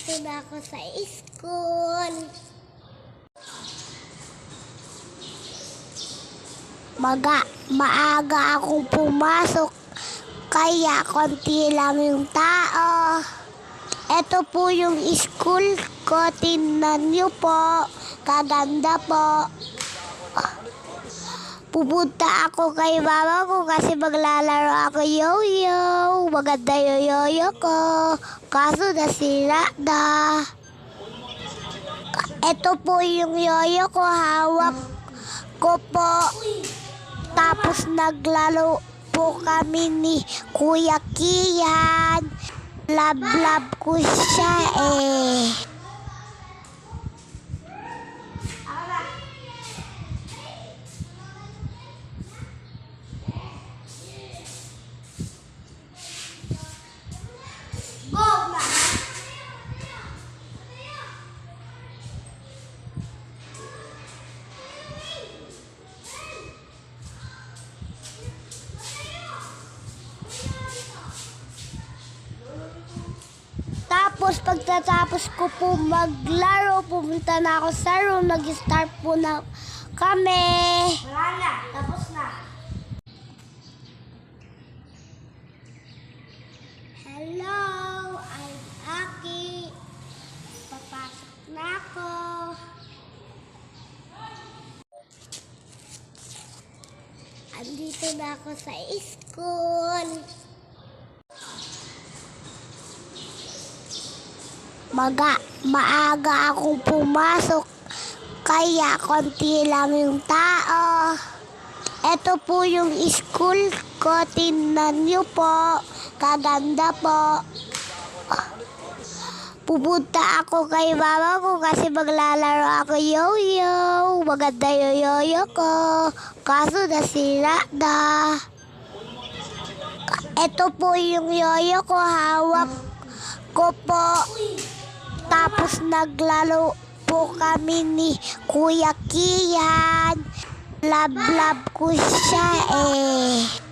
Andito na ako sa school. Maaga akong pumasok, kaya konti lang yung tao. Ito po yung school ko, tingnan niyo po. Kaganda po. Pupunta ako kay mama ko kasi maglalaro ako yo-yo. Maganda yung yo-yo ko. Kaso nasira na. Ito po yung yo-yo ko, hawak ko po. Tapos naglaro po kami ni Kuya Kian. Love ko siya eh. Tapos pagtatapos ko po maglaro, pumunta na ako sa room, nag-start po na kami. Wala na, tapos na. Hello, I'm Aki. Papasok na ako. Andito na ako sa school. Maaga akong pumasok, kaya konti lang yung tao. Ito po yung school ko, tingnan niyo po. Kaganda po. Pupunta ako kay mama ko kasi maglalaro ako yo-yo. Maganda yung yo-yo ko. Kaso nasira na. Ito po yung yo-yo ko, hawak ko po. Tapos naglaro po kami ni Kuya Kian. Love ko siya eh.